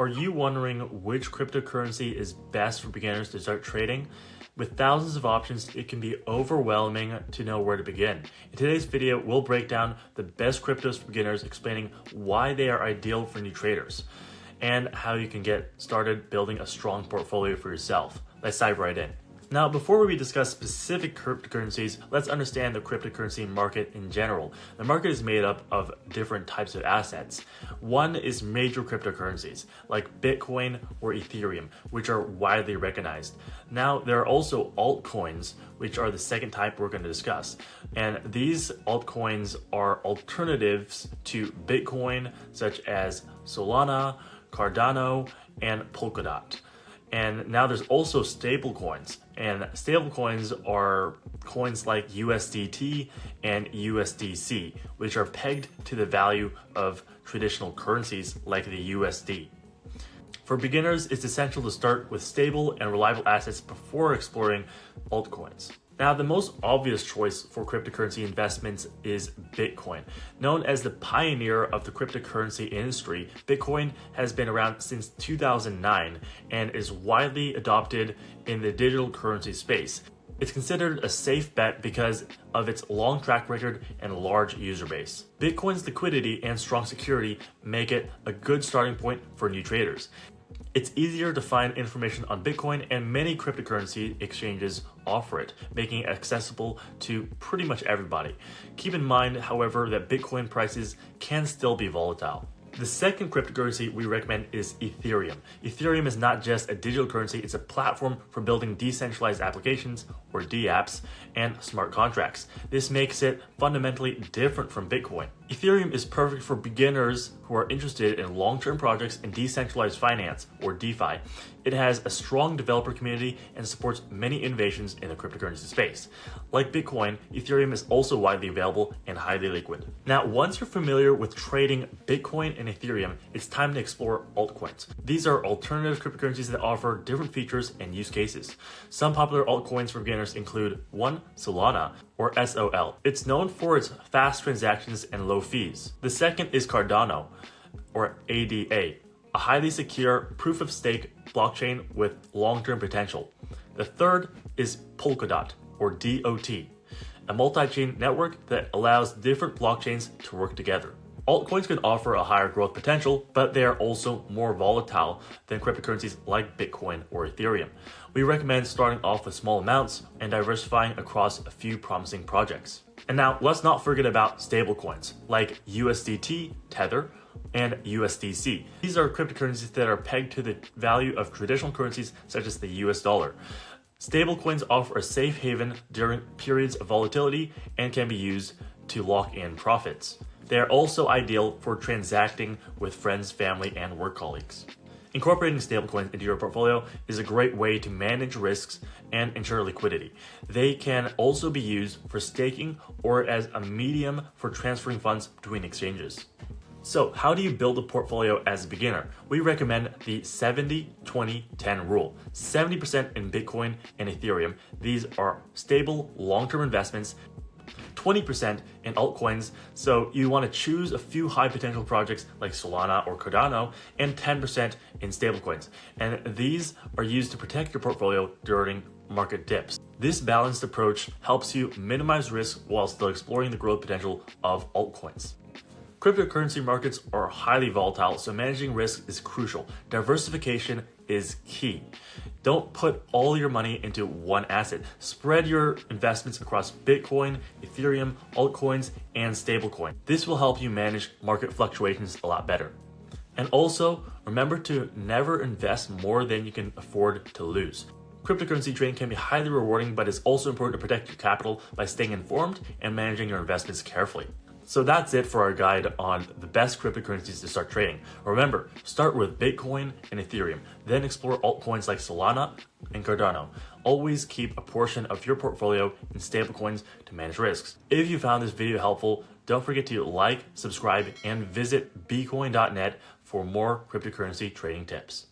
Are you wondering which cryptocurrency is best for beginners to start trading? With thousands of options, it can be overwhelming to know where to begin. In today's video, we'll break down the best cryptos for beginners, explaining why they are ideal for new traders and how you can get started building a strong portfolio for yourself. Let's dive right in. Now, before we discuss specific cryptocurrencies, let's understand the cryptocurrency market in general. The market is made up of different types of assets. One is major cryptocurrencies, like BeCoin or Ethereum, which are widely recognized. Now, there are also altcoins, which are the second type we're going to discuss. And these altcoins are alternatives to Bitcoin, such as Solana, Cardano, and Polkadot. And now there's also stable coins, and stable coins are coins like USDT and USDC, which are pegged to the value of traditional currencies like the USD. For beginners, it's essential to start with stable and reliable assets before exploring altcoins. Now, the most obvious choice for cryptocurrency investments is Bitcoin. Known as the pioneer of the cryptocurrency industry, Bitcoin has been around since 2009 and is widely adopted in the digital currency space. It's considered a safe bet because of its long track record and large user base. Bitcoin's liquidity and strong security make it a good starting point for new traders. It's easier to find information on Bitcoin, and many cryptocurrency exchanges offer it, making it accessible to pretty much everybody. Keep in mind, however, that Bitcoin prices can still be volatile. The second cryptocurrency we recommend is Ethereum. Ethereum is not just a digital currency, it's a platform for building decentralized applications, or dApps, and smart contracts. This makes it fundamentally different from Bitcoin. Ethereum is perfect for beginners who are interested in long-term projects in decentralized finance, or DeFi. It has a strong developer community and supports many innovations in the cryptocurrency space. Like Bitcoin, Ethereum is also widely available and highly liquid. Now, once you're familiar with trading Bitcoin and Ethereum, it's time to explore altcoins. These are alternative cryptocurrencies that offer different features and use cases. Some popular altcoins for beginners include 1. Solana, or SOL. It's known for its fast transactions and low fees. The second is Cardano, or ADA, a highly secure proof-of-stake blockchain with long-term potential. The third is Polkadot, or DOT, a multi-chain network that allows different blockchains to work together. Altcoins can offer a higher growth potential, but they are also more volatile than cryptocurrencies like Bitcoin or Ethereum. We recommend starting off with small amounts and diversifying across a few promising projects. And now, let's not forget about stablecoins like USDT, Tether, and USDC. These are cryptocurrencies that are pegged to the value of traditional currencies such as the US dollar. Stablecoins offer a safe haven during periods of volatility and can be used to lock in profits. They are also ideal for transacting with friends, family, and work colleagues. Incorporating stablecoins into your portfolio is a great way to manage risks and ensure liquidity. They can also be used for staking or as a medium for transferring funds between exchanges. So, how do you build a portfolio as a beginner? We recommend the 70-20-10 rule. 70% in Bitcoin and Ethereum. These are stable, long-term investments. 20% in altcoins, so you want to choose a few high potential projects like Solana or Cardano, and 10% in stablecoins. And these are used to protect your portfolio during market dips. This balanced approach helps you minimize risk while still exploring the growth potential of altcoins. Cryptocurrency markets are highly volatile, so managing risk is crucial. Diversification is key. Don't put all your money into one asset. Spread your investments across Bitcoin, Ethereum, altcoins, and stablecoin. This will help you manage market fluctuations a lot better. And also, remember to never invest more than you can afford to lose. Cryptocurrency trading can be highly rewarding, but it's also important to protect your capital by staying informed and managing your investments carefully. So that's it for our guide on the best cryptocurrencies to start trading. Remember, start with Bitcoin and Ethereum, then explore altcoins like Solana and Cardano. Always keep a portion of your portfolio in stablecoins to manage risks. If you found this video helpful, don't forget to like, subscribe, and visit becoin.net for more cryptocurrency trading tips.